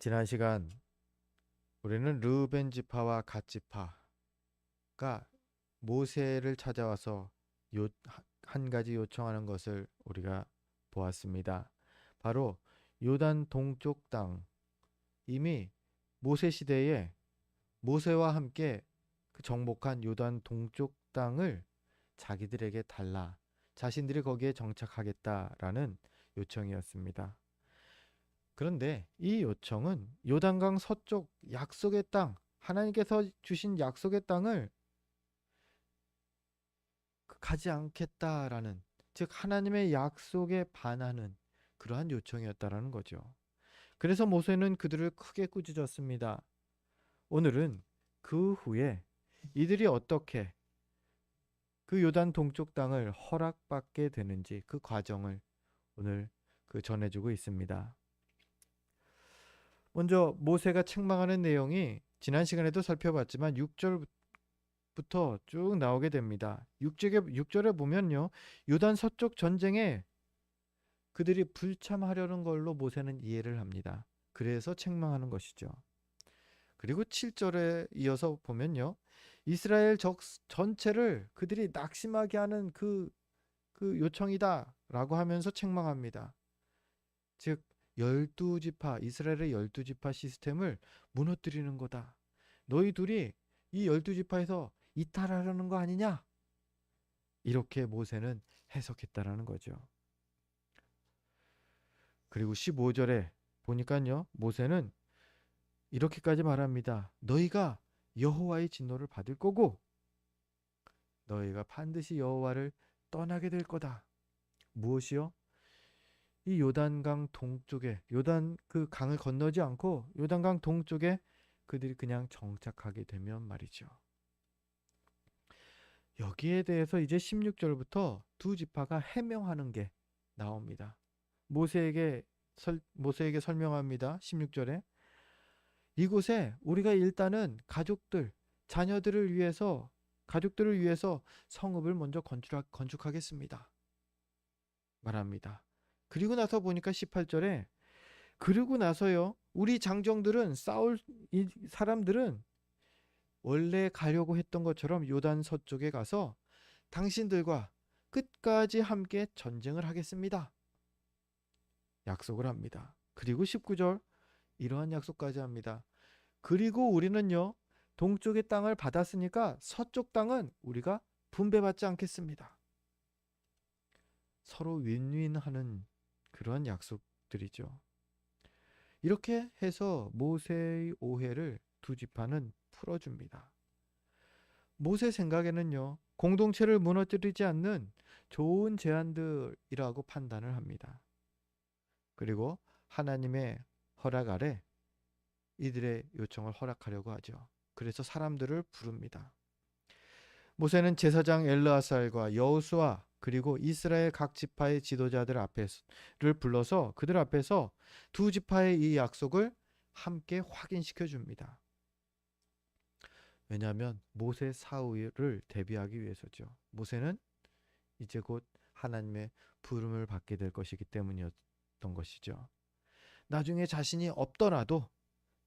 지난 시간 우리는 르우벤 지파와 갓 지파가 모세를 찾아와서 요, 한 가지 요청하는 것을 우리가 보았습니다. 바로 요단 동쪽 땅, 이미 모세 시대에 모세와 함께 그 정복한 요단 동쪽 땅을 자기들에게 달라, 자신들이 거기에 정착하겠다라는 요청이었습니다. 그런데 이 요청은 요단강 서쪽 약속의 땅, 하나님께서 주신 약속의 땅을 가지 않겠다라는, 즉 하나님의 약속에 반하는 그러한 요청이었다라는 거죠. 그래서 모세는 그들을 크게 꾸짖었습니다. 오늘은 그 후에 이들이 어떻게 그 요단 동쪽 땅을 허락받게 되는지 그 과정을 오늘 전해주고 있습니다. 먼저 모세가 책망하는 내용이 지난 시간에도 살펴봤지만 6절부터 쭉 나오게 됩니다. 6절에 보면요. 요단 서쪽 전쟁에 그들이 불참하려는 걸로 모세는 이해를 합니다. 그래서 책망하는 것이죠. 그리고 7절에 이어서 보면요. 이스라엘 적 전체를 그들이 낙심하게 하는 그 요청이다 라고 하면서 책망합니다. 즉 12지파, 이스라엘의 12지파 시스템을 무너뜨리는 거다. 너희 둘이 이 12지파에서 이탈하려는 거 아니냐? 이렇게 모세는 해석했다라는 거죠. 그리고 15절에 보니까요. 모세는 이렇게까지 말합니다. 너희가 여호와의 진노를 받을 거고 너희가 반드시 여호와를 떠나게 될 거다. 무엇이요? 이 요단강 동쪽에, 요단 그 강을 건너지 않고 요단강 동쪽에 그들이 그냥 정착하게 되면 말이죠. 여기에 대해서 이제 16절부터 두 지파가 해명하는 게 나옵니다. 모세에게 설명합니다. 16절에 이곳에 우리가 일단은 가족들을 위해서 성읍을 먼저 건축하겠습니다. 말합니다. 그리고 나서 보니까 18절에 그리고 나서요. 우리 장정들은 이 사람들은 원래 가려고 했던 것처럼 요단 서쪽에 가서 당신들과 끝까지 함께 전쟁을 하겠습니다. 약속을 합니다. 그리고 19절 이러한 약속까지 합니다. 그리고 우리는요. 동쪽의 땅을 받았으니까 서쪽 땅은 우리가 분배받지 않겠습니다. 서로 윈윈하는 그런 약속들이죠. 이렇게 해서 모세의 오해를 두 지파는 풀어줍니다. 모세 생각에는요, 공동체를 무너뜨리지 않는 좋은 제안들이라고 판단을 합니다. 그리고 하나님의 허락 아래 이들의 요청을 허락하려고 하죠. 그래서 사람들을 부릅니다. 모세는 제사장 엘르아살과 여호수아 그리고 이스라엘 각 지파의 지도자들을 불러서 그들 앞에서 두 지파의 이 약속을 함께 확인시켜 줍니다. 왜냐하면 모세 사후를 대비하기 위해서죠. 모세는 이제 곧 하나님의 부름을 받게 될 것이기 때문이었던 것이죠. 나중에 자신이 없더라도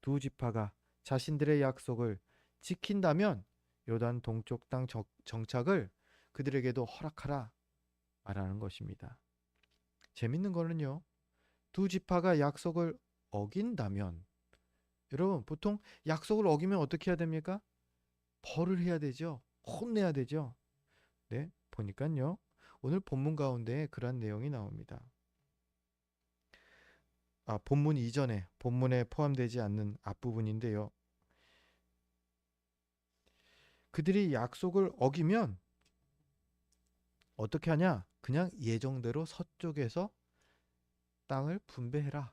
두 지파가 자신들의 약속을 지킨다면 요단 동쪽 땅 정착을 그들에게도 허락하라 말하는 것입니다. 재밌는 거는요. 두 지파가 약속을 어긴다면 여러분 보통 약속을 어기면 어떻게 해야 됩니까? 벌을 해야 되죠. 혼내야 되죠. 네, 보니까요. 오늘 본문 가운데 그런 내용이 나옵니다. 본문 이전에 본문에 포함되지 않는 앞부분인데요. 그들이 약속을 어기면 어떻게 하냐? 그냥 예정대로 서쪽에서 땅을 분배해라.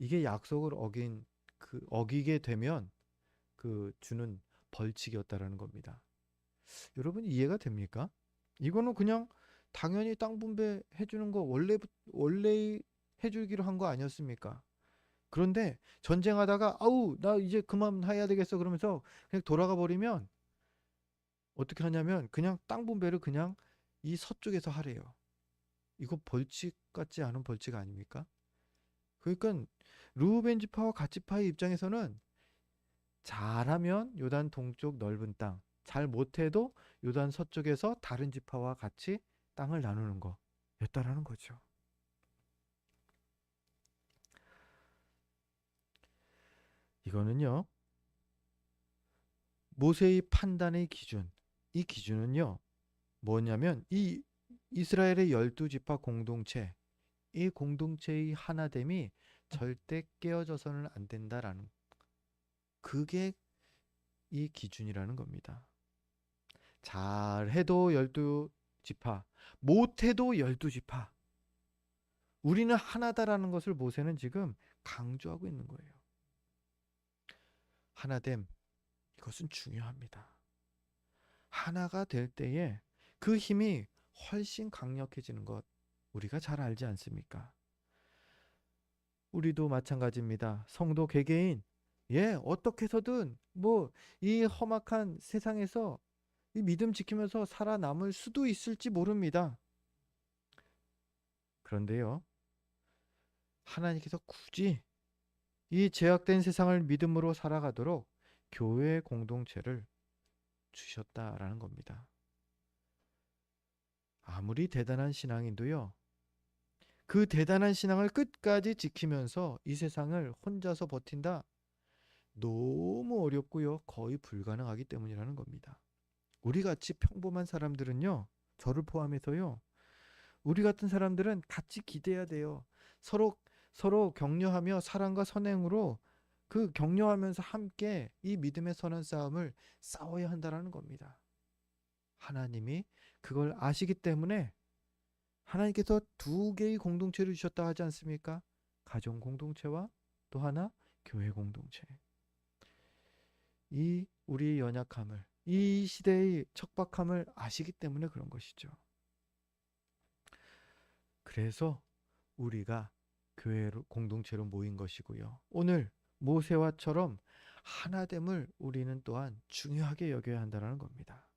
이게 약속을 어기게 되면 그 주는 벌칙이었다라는 겁니다. 여러분 이해가 됩니까? 이거는 그냥 당연히 땅 분배해 주는 거 원래 해주기로 한 거 아니었습니까? 그런데 전쟁하다가 아우 나 이제 그만해야 되겠어 그러면서 그냥 돌아가 버리면 어떻게 하냐면 그냥 땅 분배를 그냥 이 서쪽에서 하래요. 이거 벌칙 같지 않은 벌칙 아닙니까? 그러니까 르우벤 지파와 갓 지파의 입장에서는 잘하면 요단 동쪽 넓은 땅, 잘 못해도 요단 서쪽에서 다른 지파와 같이 땅을 나누는 거였다라는 거죠. 이거는요, 모세의 판단의 기준, 이 기준은요 뭐냐면 이 이스라엘의 12지파 공동체, 이 공동체의 하나됨이 절대 깨어져서는 안 된다라는, 그게 이 기준이라는 겁니다. 잘해도 12지파, 못해도 12지파, 우리는 하나다라는 것을 모세는 지금 강조하고 있는 거예요. 하나됨, 이것은 중요합니다. 하나가 될 때에 그 힘이 훨씬 강력해지는 것, 우리가 잘 알지 않습니까? 우리도 마찬가지입니다. 성도 개개인, 어떻게 해서든 뭐 이 험악한 세상에서 이 믿음 지키면서 살아남을 수도 있을지 모릅니다. 그런데요, 하나님께서 굳이 이 제약된 세상을 믿음으로 살아가도록 교회 공동체를 주셨다라는 겁니다. 아무리 대단한 신앙인도요, 그 대단한 신앙을 끝까지 지키면서 이 세상을 혼자서 버틴다? 너무 어렵고요, 거의 불가능하기 때문이라는 겁니다. 우리 같이 평범한 사람들은요, 저를 포함해서요, 우리 같은 사람들은 같이 기대야 돼요. 서로 서로 격려하며 사랑과 선행으로 그 격려하면서 함께 이 믿음의 선한 싸움을 싸워야 한다라는 겁니다. 하나님이 그걸 아시기 때문에 하나님께서 두 개의 공동체를 주셨다 하지 않습니까? 가정 공동체와 또 하나 교회 공동체. 이 우리의 연약함을, 이 시대의 척박함을 아시기 때문에 그런 것이죠. 그래서 우리가 교회로 공동체로 모인 것이고요. 오늘 모세와처럼 하나됨을 우리는 또한 중요하게 여겨야 한다는 겁니다.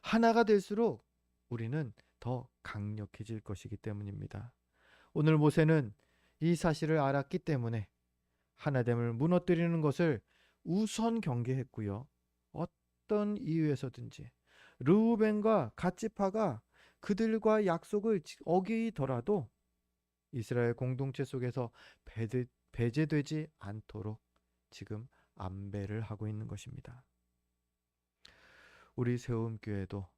하나가 될수록 우리는 더 강력해질 것이기 때문입니다. 오늘 모세는 이 사실을 알았기 때문에 하나됨을 무너뜨리는 것을 우선 경계했고요. 어떤 이유에서든지 르우벤과 갓 지파가 그들과 약속을 어기더라도 이스라엘 공동체 속에서 배제되지 않도록 지금 안배를 하고 있는 것입니다. 우리 세움교회도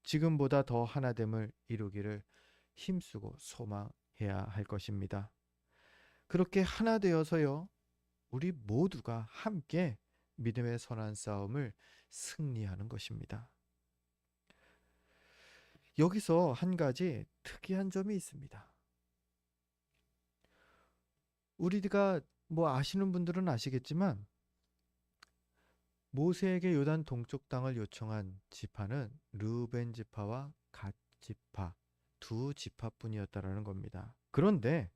지금보다 더 하나됨을 이루기를 힘쓰고 소망해야 할 것입니다. 그렇게 하나 되어서요, 우리 모두가 함께 믿음의 선한 싸움을 승리하는 것입니다. 여기서 한 가지 특이한 점이 있습니다. 우리가 뭐 아시는 분들은 아시겠지만 모세에게 요단 동쪽 땅을 요청한 지파는 르우벤 지파와 갓 지파 두 지파뿐이었다라는 겁니다. 그런데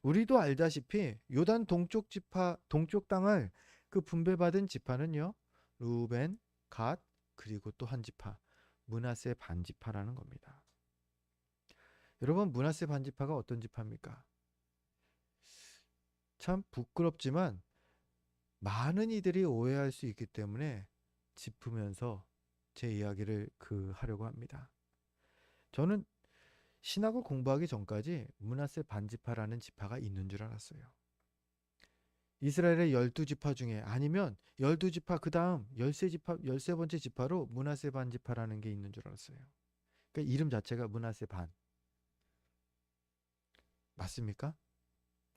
우리도 알다시피 요단 동쪽 지파 동쪽 땅을 그 분배받은 지파는요, 르우벤, 갓, 그리고 또 한 지파, 므낫세 반지파라는 겁니다. 여러분, 므낫세 반지파가 어떤 지파입니까? 참 부끄럽지만 많은 이들이 오해할 수 있기 때문에 짚으면서 제 이야기를 하려고 합니다. 저는 신학을 공부하기 전까지 므낫세 반지파라는 지파가 있는 줄 알았어요. 이스라엘의 12지파 중에, 아니면 12지파 그 다음 13번째 지파로 므낫세 반지파라는 게 있는 줄 알았어요. 그러니까 이름 자체가 므낫세 반. 맞습니까?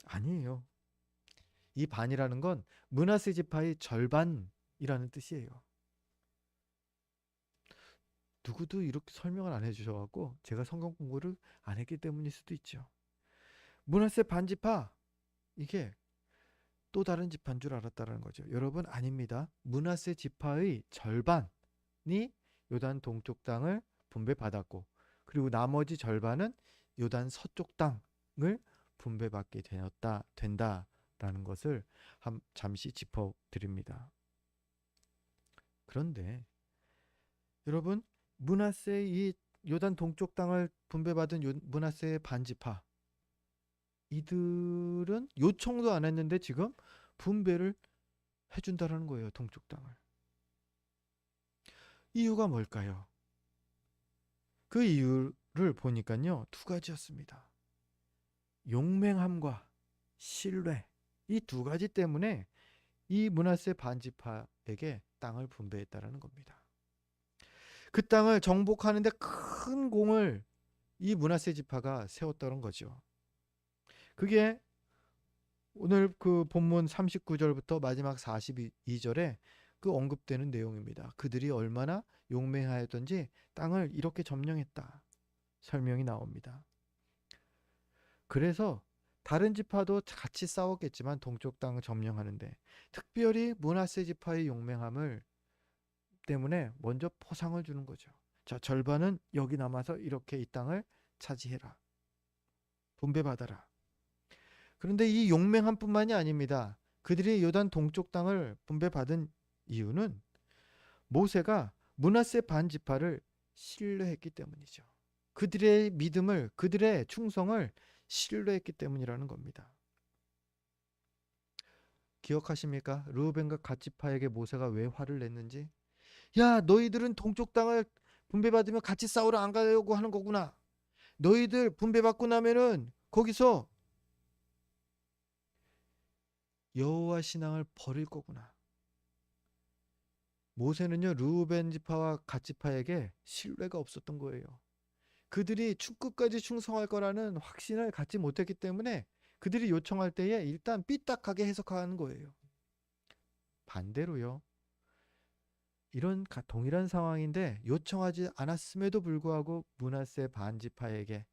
아니에요. 이 반이라는 건 므낫세 지파의 절반이라는 뜻이에요. 누구도 이렇게 설명을 안 해주셔갖고 제가 성경 공부를 안 했기 때문일 수도 있죠. 므낫세 반지파, 이게 또 다른 지파인 줄 알았다는 거죠. 여러분, 아닙니다. 므낫세 지파의 절반이 요단 동쪽 땅을 분배받았고, 그리고 나머지 절반은 요단 서쪽 땅을 분배받게 된다라는 것을 잠시 짚어드립니다. 그런데 여러분, 므낫세 이 요단 동쪽 땅을 분배받은 므낫세의 반지파, 이들은 요청도 안 했는데 지금 분배를 해준다라는 거예요. 동쪽 땅을. 이유가 뭘까요? 그 이유를 보니까요. 두 가지였습니다. 용맹함과 신뢰. 이 두 가지 때문에 이 므낫세 반지파에게 땅을 분배했다라는 겁니다. 그 땅을 정복하는데 큰 공을 이 므낫세 지파가 세웠다는 거죠. 그게 오늘 그 본문 39절부터 마지막 42절에 그 언급되는 내용입니다. 그들이 얼마나 용맹하였던지 땅을 이렇게 점령했다. 설명이 나옵니다. 그래서 다른 지파도 같이 싸웠겠지만 동쪽 땅을 점령하는데 특별히 므낫세 지파의 용맹함을 때문에 먼저 포상을 주는 거죠. 자, 절반은 여기 남아서 이렇게 이 땅을 차지해라. 분배받아라. 그런데 이 용맹함뿐만이 아닙니다. 그들이 요단 동쪽 땅을 분배받은 이유는 모세가 므낫세 반지파를 신뢰했기 때문이죠. 그들의 믿음을, 그들의 충성을 신뢰했기 때문이라는 겁니다. 기억하십니까? 르우벤과 갓지파에게 모세가 왜 화를 냈는지? 야, 너희들은 동쪽 땅을 분배받으면 같이 싸우러 안 가려고 하는 거구나. 너희들 분배받고 나면은 거기서 여호와 신앙을 버릴 거구나. 모세는요, 르우벤 지파와 갓 지파에게 신뢰가 없었던 거예요. 그들이 끝까지 충성할 거라는 확신을 갖지 못했기 때문에 그들이 요청할 때에 일단 삐딱하게 해석하는 거예요. 반대로요. 이런 동일한 상황인데 요청하지 않았음에도 불구하고 므낫세 반지파에게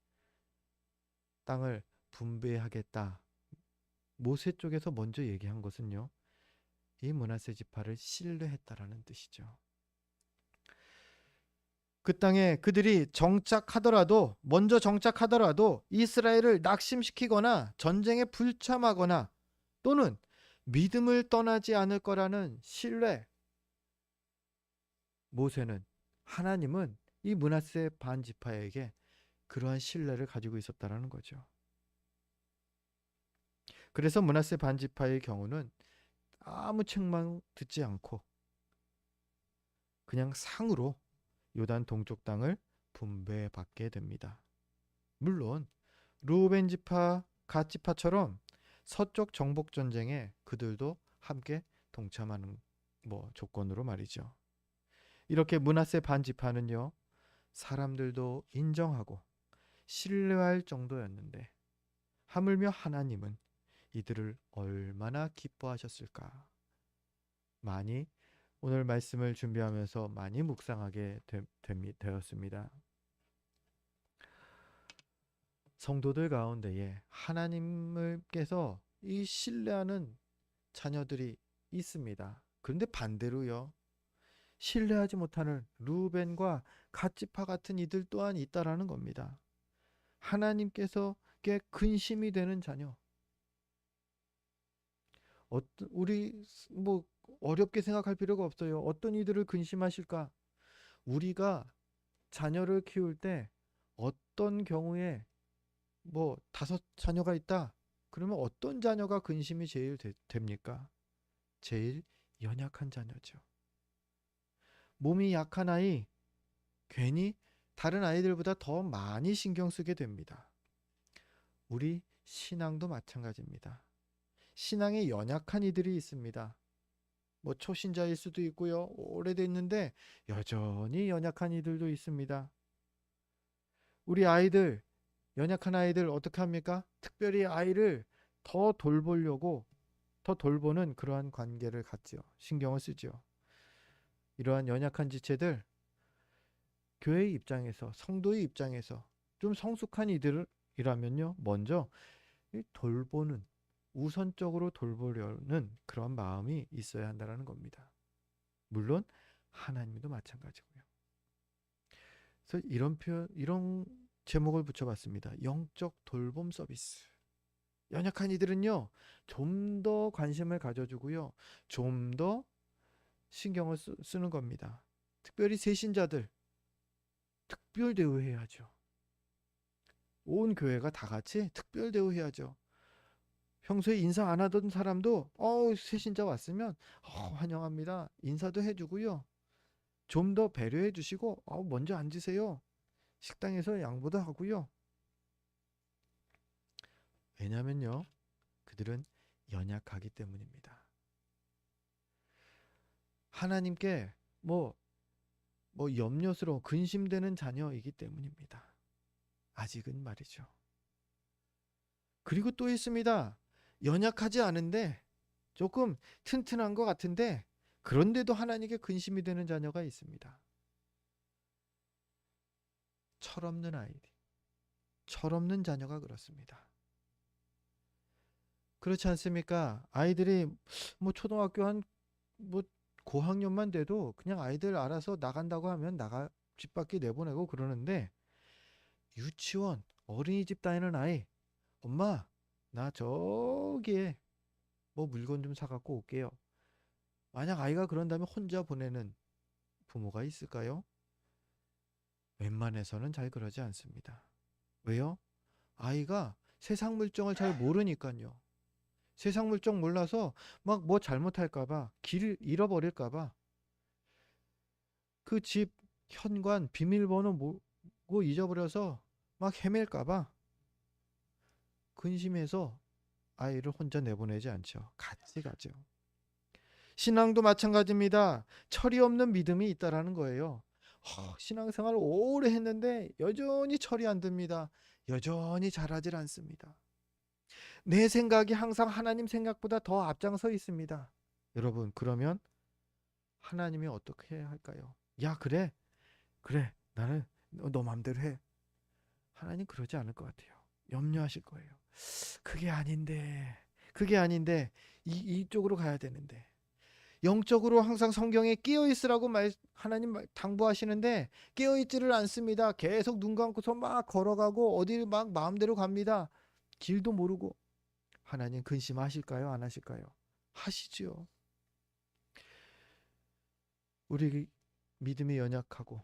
땅을 분배하겠다. 모세 쪽에서 먼저 얘기한 것은요. 이 므낫세 지파를 신뢰했다라는 뜻이죠. 그 땅에 그들이 먼저 정착하더라도 이스라엘을 낙심시키거나 전쟁에 불참하거나 또는 믿음을 떠나지 않을 거라는 신뢰. 하나님은 이 므낫세 반지파에게 그러한 신뢰를 가지고 있었다라는 거죠. 그래서 므낫세 반지파의 경우는 아무 책망 듣지 않고 그냥 상으로 요단 동쪽 땅을 분배받게 됩니다. 물론 르우벤 지파, 갓 지파처럼 서쪽 정복 전쟁에 그들도 함께 동참하는 조건으로 말이죠. 이렇게 므낫세 반 지파는요. 사람들도 인정하고 신뢰할 정도였는데 하물며 하나님은 이들을 얼마나 기뻐하셨을까. 오늘 말씀을 준비하면서 많이 묵상하게 되었습니다. 성도들 가운데에 하나님께서 이 신뢰하는 자녀들이 있습니다. 그런데 반대로요. 신뢰하지 못하는 르우벤과 갓 지파 같은 이들 또한 있다라는 겁니다. 하나님께서 근심이 되는 자녀. 우리 어렵게 생각할 필요가 없어요. 어떤 이들을 근심하실까? 우리가 자녀를 키울 때 어떤 경우에 5 자녀가 있다. 그러면 어떤 자녀가 근심이 제일 됩니까? 제일 연약한 자녀죠. 몸이 약한 아이, 괜히 다른 아이들보다 더 많이 신경 쓰게 됩니다. 우리 신앙도 마찬가지입니다. 신앙에 연약한 이들이 있습니다. 초신자일 수도 있고요. 오래됐는데 여전히 연약한 이들도 있습니다. 우리 아이들, 연약한 아이들 어떻게 합니까? 특별히 아이를 더 돌보려고 더 돌보는 그러한 관계를 갖지요. 신경을 쓰죠. 이러한 연약한 지체들, 교회의 입장에서, 성도의 입장에서 좀 성숙한 이들이라면요. 먼저 돌보는, 우선적으로 돌보려는 그런 마음이 있어야 한다는 겁니다. 물론 하나님도 마찬가지고요. 그래서 이런 제목을 붙여봤습니다. 영적 돌봄 서비스. 연약한 이들은요, 좀 더 관심을 가져주고요, 좀 더 신경을 쓰는 겁니다. 특별히 세신자들, 특별 대우해야죠. 온 교회가 다 같이 특별 대우해야죠. 평소에 인사 안 하던 사람도 새신자 왔으면 환영합니다. 인사도 해주고요. 좀 더 배려해 주시고 먼저 앉으세요. 식당에서 양보도 하고요. 왜냐면요. 그들은 연약하기 때문입니다. 하나님께 뭐 염려스러워 근심되는 자녀이기 때문입니다. 아직은 말이죠. 그리고 또 있습니다. 연약하지 않은데 조금 튼튼한 것 같은데 그런데도 하나님께 근심이 되는 자녀가 있습니다. 철없는 아이들, 철없는 자녀가 그렇습니다. 그렇지 않습니까? 아이들이 초등학교 고학년만 돼도 그냥 아이들 알아서 나간다고 하면 집 밖에 내보내고 그러는데 유치원, 어린이집 다니는 아이, 엄마, 나 저기에 물건 좀 사갖고 올게요. 만약 아이가 그런다면 혼자 보내는 부모가 있을까요? 웬만해서는 잘 그러지 않습니다. 왜요? 아이가 세상 물정을 잘 모르니까요. 세상 물정 몰라서 잘못할까봐, 길을 잃어버릴까봐, 그 집 현관 비밀번호 모르고 잊어버려서 헤맬까봐 근심해서 아이를 혼자 내보내지 않죠. 같이 가죠. 신앙도 마찬가지입니다. 철이 없는 믿음이 있다라는 거예요. 신앙생활을 오래 했는데 여전히 철이 안 듭니다. 여전히 잘하질 않습니다. 내 생각이 항상 하나님 생각보다 더 앞장서 있습니다. 여러분, 그러면 하나님이 어떻게 할까요? 야, 그래, 나는 너 맘대로 해. 하나님 그러지 않을 것 같아요. 염려하실 거예요. 그게 아닌데 이쪽으로 가야 되는데. 영적으로 항상 성경에 깨어 있으라고 하나님 당부하시는데 깨어 있지를 않습니다. 계속 눈 감고서 걸어가고 어디를 마음대로 갑니다. 길도 모르고. 하나님 근심하실까요? 안 하실까요? 하시죠. 우리 믿음이 연약하고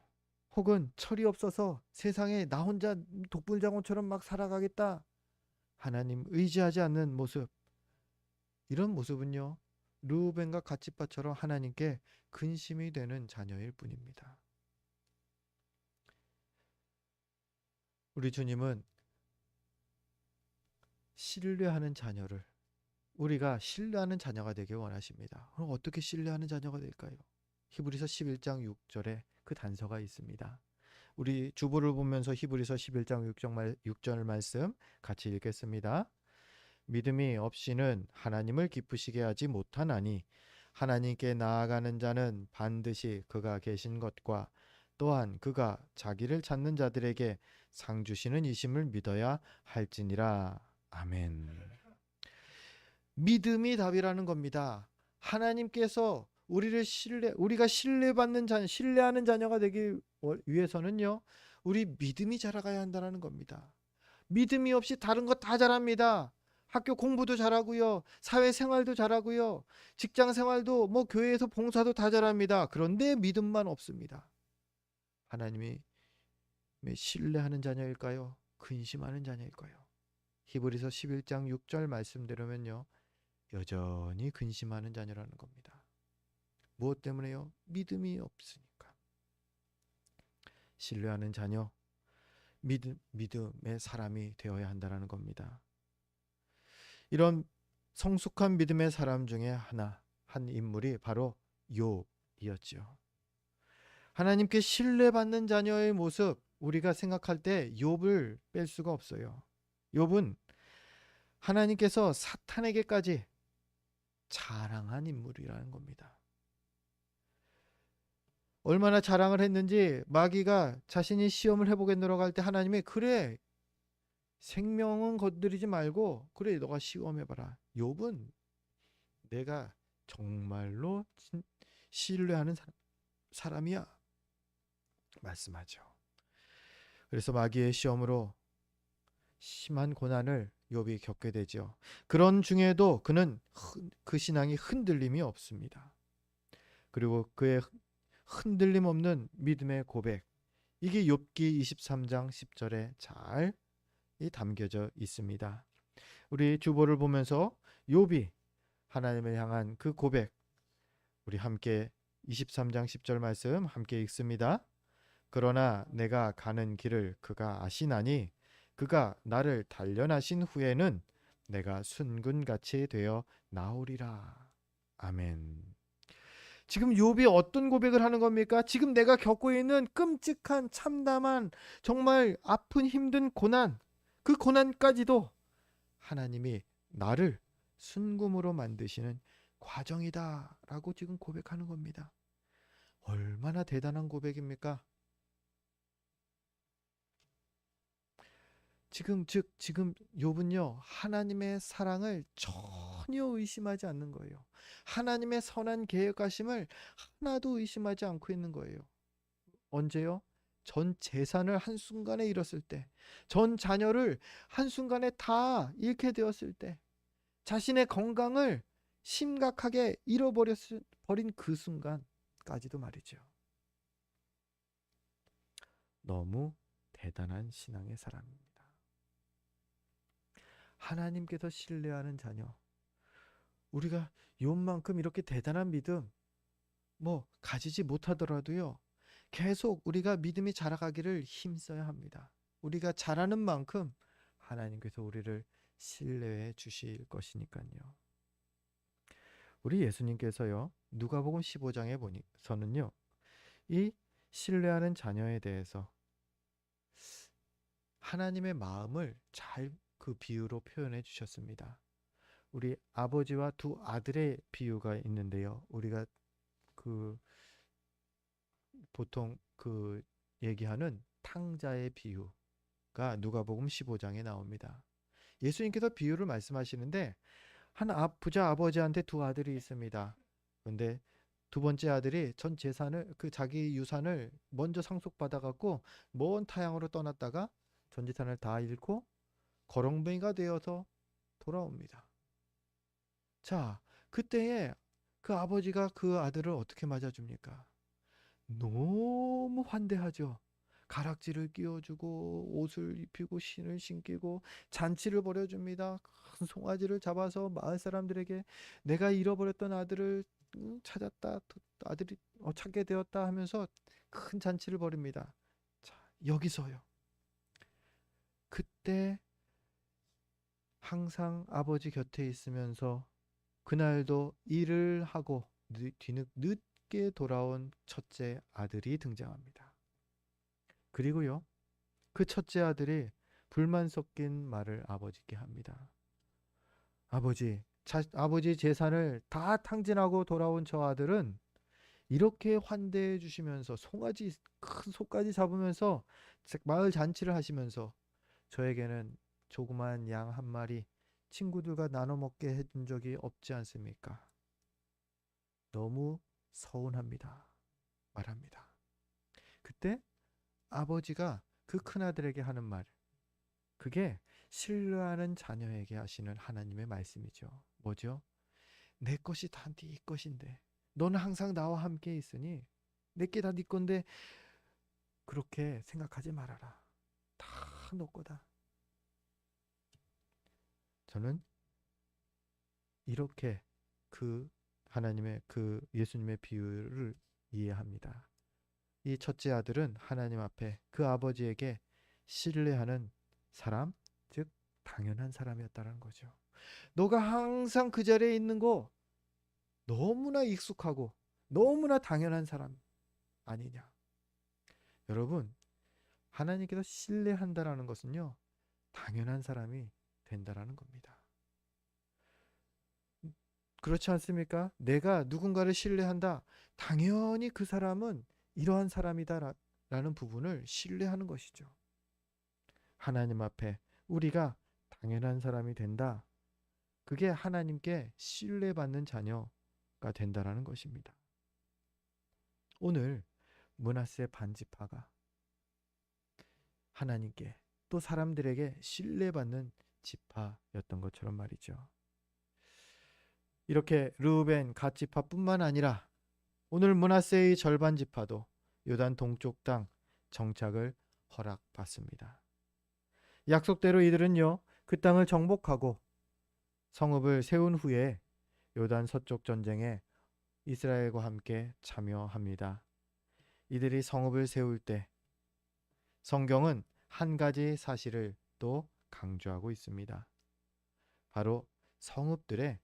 혹은 철이 없어서 세상에 나 혼자 독불장군처럼 살아가겠다. 하나님 의지하지 않는 모습. 이런 모습은요. 르우벤과 갓집바처럼 하나님께 근심이 되는 자녀일 뿐입니다. 우리 주님은 신뢰하는 자녀를 우리가 신뢰하는 자녀가 되길 원하십니다. 그럼 어떻게 신뢰하는 자녀가 될까요? 히브리서 11장 6절에 그 단서가 있습니다. 우리 주보를 보면서 히브리서 11장 6절 말씀 같이 읽겠습니다. 믿음이 없이는 하나님을 기쁘시게 하지 못하나니 하나님께 나아가는 자는 반드시 그가 계신 것과 또한 그가 자기를 찾는 자들에게 상 주시는 이심을 믿어야 할지니라. 아멘. 믿음이 답이라는 겁니다. 하나님께서 우리가 신뢰하는 자녀가 되기 위해서는요, 우리 믿음이 자라가야 한다는 겁니다. 믿음이 없이 다른 거 다 잘합니다. 학교 공부도 잘하고요, 사회생활도 잘하고요, 직장생활도 교회에서 봉사도 다 잘합니다. 그런데 믿음만 없습니다. 하나님이 신뢰하는 자녀일까요? 근심하는 자녀일까요? 히브리서 11장 6절 말씀대로면요, 여전히 근심하는 자녀라는 겁니다. 무엇 때문에요? 믿음이 없으니까. 신뢰하는 자녀, 믿음의 사람이 되어야 한다는 겁니다. 이런 성숙한 믿음의 사람 중에 한 인물이 바로 욥이었죠. 하나님께 신뢰받는 자녀의 모습, 우리가 생각할 때 욥을 뺄 수가 없어요. 욥은 하나님께서 사탄에게까지 자랑한 인물이라는 겁니다. 얼마나 자랑을 했는지 마귀가 자신이 시험을 해보겠노라고 할 때 하나님이 그래, 생명은 건드리지 말고 그래, 너가 시험해봐라. 욥은 내가 정말로 신뢰하는 사람이야 말씀하죠. 그래서 마귀의 시험으로 심한 고난을 욥이 겪게 되죠. 그런 중에도 그는 그 신앙이 흔들림이 없습니다. 그리고 그의 흔들림 없는 믿음의 고백, 이게 욥기 23장 10절에 잘 담겨져 있습니다. 우리 주보를 보면서 욥이 하나님을 향한 그 고백, 우리 함께 23장 10절 말씀 함께 읽습니다. 그러나 내가 가는 길을 그가 아시나니 그가 나를 단련하신 후에는 내가 순금같이 되어 나오리라. 아멘. 지금 욥이 어떤 고백을 하는 겁니까? 지금 내가 겪고 있는 끔찍한 참담한 정말 아픈 힘든 고난, 그 고난까지도 하나님이 나를 순금으로 만드시는 과정이다라고 지금 고백하는 겁니다. 얼마나 대단한 고백입니까? 지금 욥은요, 하나님의 사랑을 전혀 의심하지 않는 거예요. 하나님의 선한 계획하심을 하나도 의심하지 않고 있는 거예요. 언제요? 전 재산을 한순간에 잃었을 때, 전 자녀를 한순간에 다 잃게 되었을 때, 자신의 건강을 심각하게 잃어버린 그 순간까지도 말이죠. 너무 대단한 신앙의 사람입니다. 하나님께서 신뢰하는 자녀. 우리가 욥만큼 이렇게 대단한 믿음 가지지 못하더라도요, 계속 우리가 믿음이 자라가기를 힘써야 합니다. 우리가 잘하는 만큼 하나님께서 우리를 신뢰해 주실 것이니까요. 우리 예수님께서요, 누가복음 15장에 보니서는요, 이 신뢰하는 자녀에 대해서 하나님의 마음을 잘 그 비유로 표현해 주셨습니다. 우리 아버지와 두 아들의 비유가 있는데요. 우리가 그 보통 그 얘기하는 탕자의 비유가 누가복음 15장에 나옵니다. 예수님께서 비유를 말씀하시는데 한 부자 아버지한테 두 아들이 있습니다. 그런데 두 번째 아들이 전 재산을 자기 유산을 먼저 상속받아 갖고 먼 타향으로 떠났다가 전 재산을 다 잃고 거렁뱅이가 되어서 돌아옵니다. 자, 그때에 그 아버지가 그 아들을 어떻게 맞아줍니까? 너무 환대하죠. 가락지를 끼워주고 옷을 입히고 신을 신기고 잔치를 벌여줍니다. 큰 송아지를 잡아서 마을 사람들에게 내가 잃어버렸던 아들을 찾았다, 아들이 찾게 되었다 하면서 큰 잔치를 벌입니다. 자, 여기서요, 그때 항상 아버지 곁에 있으면서 그날도 일을 하고 늦게 돌아온 첫째 아들이 등장합니다. 그리고요, 그 첫째 아들이 불만 섞인 말을 아버지께 합니다. 아버지 재산을 다 탕진하고 돌아온 저 아들은 이렇게 환대해 주시면서 큰 소까지 잡으면서 마을 잔치를 하시면서 저에게는 조그만 양 한 마리 친구들과 나눠 먹게 해준 적이 없지 않습니까? 너무 서운합니다. 말합니다. 그때 아버지가 그 큰아들에게 하는 말, 그게 신뢰하는 자녀에게 하시는 하나님의 말씀이죠. 뭐죠? 내 것이 다 네 것인데, 너는 항상 나와 함께 있으니 내게 다 네 건데 그렇게 생각하지 말아라. 다 너 거다. 저는 이렇게 그 하나님의 그 예수님의 비유를 이해합니다. 이 첫째 아들은 하나님 앞에 그 아버지에게 신뢰하는 사람, 즉 당연한 사람이었다는 거죠. 너가 항상 그 자리에 있는 거 너무나 익숙하고 너무나 당연한 사람 아니냐. 여러분, 하나님께서 신뢰한다라는 것은요, 당연한 사람이 된다라는 겁니다. 그렇지 않습니까? 내가 누군가를 신뢰한다. 당연히 그 사람은 이러한 사람이다라는 부분을 신뢰하는 것이죠. 하나님 앞에 우리가 당연한 사람이 된다. 그게 하나님께 신뢰받는 자녀가 된다라는 것입니다. 오늘 므낫세 반지파가 하나님께 또 사람들에게 신뢰받는 지파였던 것처럼 말이죠. 이렇게 르우벤 갓 지파뿐만 아니라 오늘 므낫세의 절반 지파도 요단 동쪽 땅 정착을 허락받습니다. 약속대로 이들은요, 그 땅을 정복하고 성읍을 세운 후에 요단 서쪽 전쟁에 이스라엘과 함께 참여합니다. 이들이 성읍을 세울 때 성경은 한 가지 사실을 또 강조하고 있습니다. 바로 성읍들의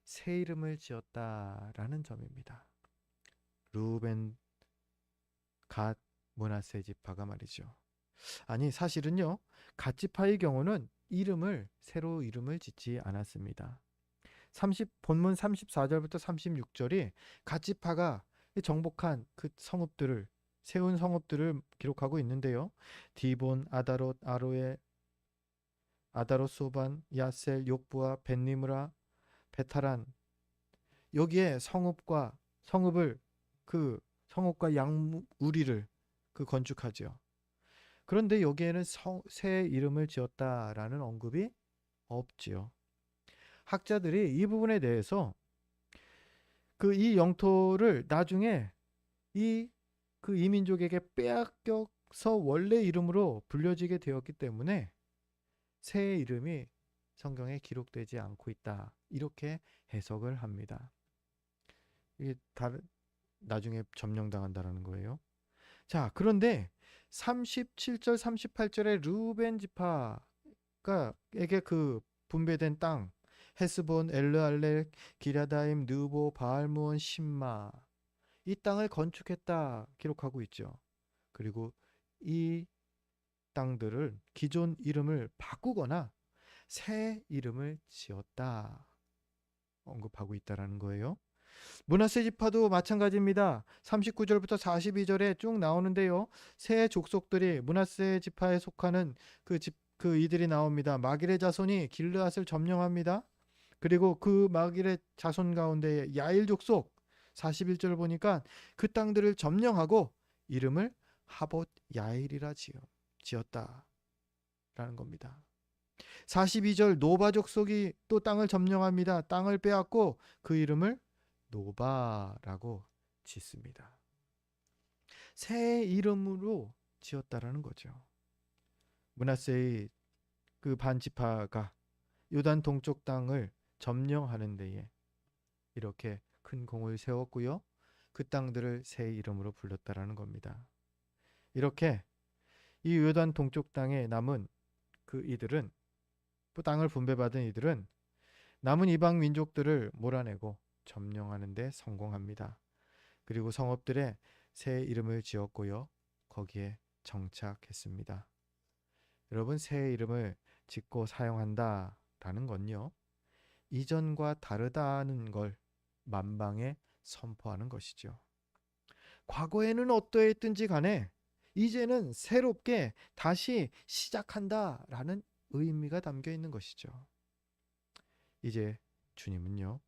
새 이름을 지었다라는 점입니다. 루벤, 갓, 므낫세 지파가 말이죠. 아니 사실은요, 갓 지파의 경우는 새로 이름을 짓지 않았습니다. 본문 34절부터 36절이 갓 지파가 정복한 그 성읍들을 세운 성읍들을 기록하고 있는데요. 디본, 아다롯, 아로에, 아다롯 소반, 야셀, 욕부아, 벤니므라, 베타란, 여기에 성읍을 그 성읍과 양우리를 그 건축하죠. 그런데 여기에는 새 이름을 지었다라는 언급이 없지요. 학자들이 이 부분에 대해서 이 영토를 나중에 그 이민족에게 빼앗겨서 원래 이름으로 불려지게 되었기 때문에 새 이름이 성경에 기록되지 않고 있다, 이렇게 해석을 합니다. 이게 나중에 점령당한다라는 거예요. 자, 그런데 37절 38절에 루벤 지파에게 그 분배된 땅, 헤스본, 엘르알렉, 기랴다임, 느보, 바알므온, 심마, 이 땅을 건축했다 기록하고 있죠. 그리고 이 땅들을 기존 이름을 바꾸거나 새 이름을 지었다 언급하고 있다라는 거예요. 므낫세 지파도 마찬가지입니다. 39절부터 42절에 쭉 나오는데요. 새 족속들이 므낫세 지파에 속하는 그 이들이 나옵니다. 마길의 자손이 길르앗을 점령합니다. 그리고 그 마길의 자손 가운데 야일 족속 41절 보니까 그 땅들을 점령하고 이름을 하봇 야일이라 지었다라는 겁니다. 42절 노바 족속이 또 땅을 점령합니다. 땅을 빼앗고 그 이름을 노바라고 짓습니다. 새 이름으로 지었다라는 거죠. 므낫세의 그 반지파가 요단 동쪽 땅을 점령하는 데에 이렇게 큰 공을 세웠고요. 그 땅들을 새 이름으로 불렀다라는 겁니다. 이렇게 이 요단 동쪽 땅에 남은 이들은, 땅을 분배받은 이들은 남은 이방 민족들을 몰아내고 점령하는 데 성공합니다. 그리고 성읍들에 새 이름을 지었고요. 거기에 정착했습니다. 여러분, 새 이름을 짓고 사용한다라는 건요, 이전과 다르다는 걸 만방에 선포하는 것이죠. 과거에는 어떠했든지 간에 이제는 새롭게 다시 시작한다라는 의미가 담겨 있는 것이죠. 이제 주님은요,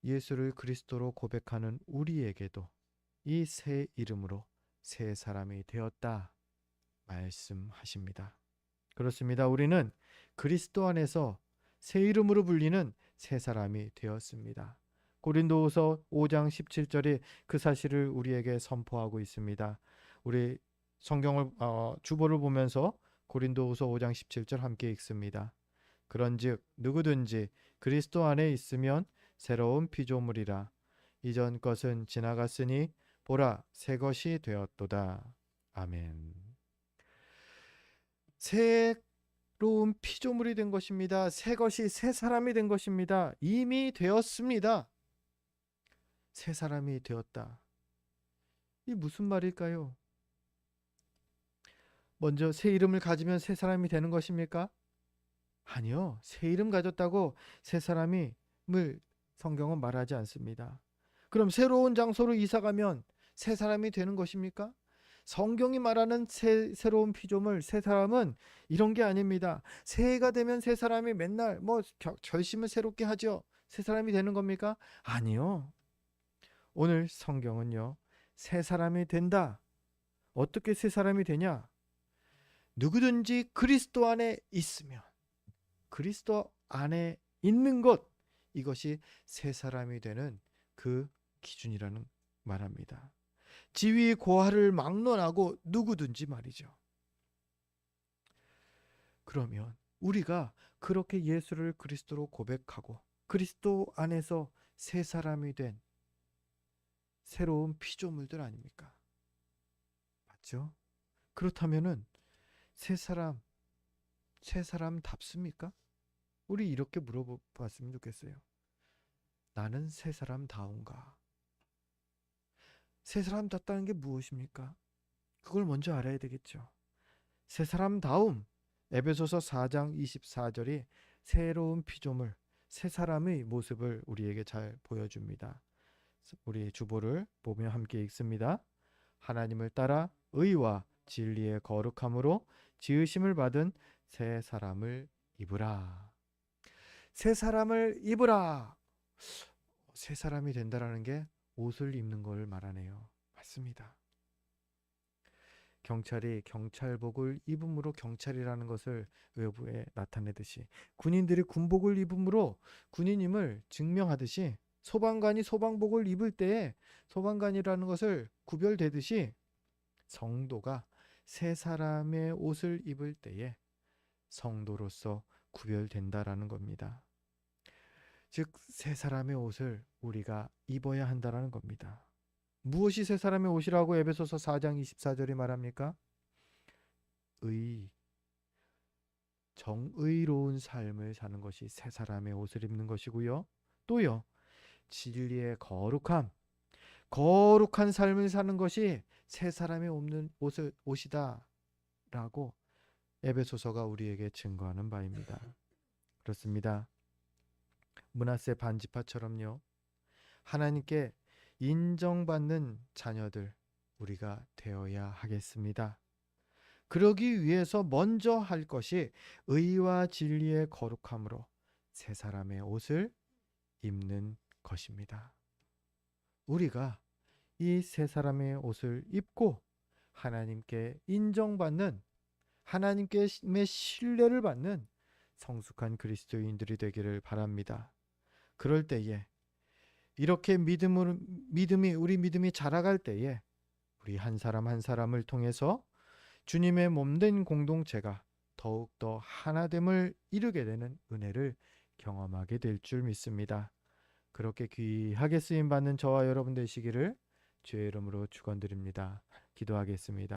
예수를 그리스도로 고백하는 우리에게도 이 새 이름으로 새 사람이 되었다 말씀하십니다. 그렇습니다. 우리는 그리스도 안에서 새 이름으로 불리는 새 사람이 되었습니다. 고린도후서 5장 17절이 그 사실을 우리에게 선포하고 있습니다. 우리 성경을 주보를 보면서 고린도후서 5장 17절 함께 읽습니다. 그런즉 누구든지 그리스도 안에 있으면 새로운 피조물이라. 이전 것은 지나갔으니 보라 새 것이 되었도다. 아멘. 새로운 피조물이 된 것입니다. 새 것이 새 사람이 된 것입니다. 이미 되었습니다. 새 사람이 되었다. 이 무슨 말일까요? 먼저 새 이름을 가지면 새 사람이 되는 것입니까? 아니요. 새 이름 가졌다고 새 사람임을 성경은 말하지 않습니다. 그럼 새로운 장소로 이사가면 새 사람이 되는 것입니까? 성경이 말하는 새로운 피조물, 새 사람은 이런 게 아닙니다. 새해가 되면 새 사람이 맨날 결심을 새롭게 하죠. 새 사람이 되는 겁니까? 아니요. 오늘 성경은요, 새 사람이 된다. 어떻게 새 사람이 되냐? 누구든지 그리스도 안에 있으면, 그리스도 안에 있는 것, 이것이 새 사람이 되는 그 기준이라는 말합니다. 지위 고하를 막론하고 누구든지 말이죠. 그러면 우리가 그렇게 예수를 그리스도로 고백하고 그리스도 안에서 새 사람이 된 새로운 피조물들 아닙니까? 맞죠? 그렇다면은 새 사람, 새 사람답습니까? 우리 이렇게 물어봤으면 좋겠어요. 나는 새 사람다운가? 새 사람답다는 게 무엇입니까? 그걸 먼저 알아야 되겠죠. 새 사람다움. 에베소서 4장 24절이 새로운 피조물, 새 사람의 모습을 우리에게 잘 보여줍니다. 우리 주보를 보며 함께 읽습니다. 하나님을 따라 의와 진리의 거룩함으로 지으심을 받은 새 사람을 입으라. 새 사람을 입으라. 새 사람이 된다라는 게 옷을 입는 걸 말하네요. 맞습니다. 경찰이 경찰복을 입음으로 경찰이라는 것을 외부에 나타내듯이 군인들이 군복을 입음으로 군인임을 증명하듯이 소방관이 소방복을 입을 때에 소방관이라는 것을 구별되듯이 성도가 새 사람의 옷을 입을 때에 성도로서 구별된다라는 겁니다. 즉 새 사람의 옷을 우리가 입어야 한다라는 겁니다. 무엇이 새 사람의 옷이라고 에베소서 4장 24절이 말합니까? 정의로운 삶을 사는 것이 새 사람의 옷을 입는 것이고요. 또요, 진리의 거룩한 삶을 사는 것이 새 사람의 없는 옷이다 라고 에베소서가 우리에게 증거하는 바입니다. 그렇습니다. 므낫세 반지파처럼요, 하나님께 인정받는 자녀들 우리가 되어야 하겠습니다. 그러기 위해서 먼저 할 것이 의와 진리의 거룩함으로 새 사람의 옷을 입는 것입니다. 우리가 이 새 사람의 옷을 입고 하나님께 인정받는, 하나님께 신뢰를 받는 성숙한 그리스도인들이 되기를 바랍니다. 그럴 때에 이렇게 우리 믿음이 자라갈 때에 우리 한 사람 한 사람을 통해서 주님의 몸된 공동체가 더욱더 하나됨을 이루게 되는 은혜를 경험하게 될 줄 믿습니다. 그렇게 귀하게 쓰임받는 저와 여러분 되시기를 주의 이름으로 축원드립니다. 기도하겠습니다.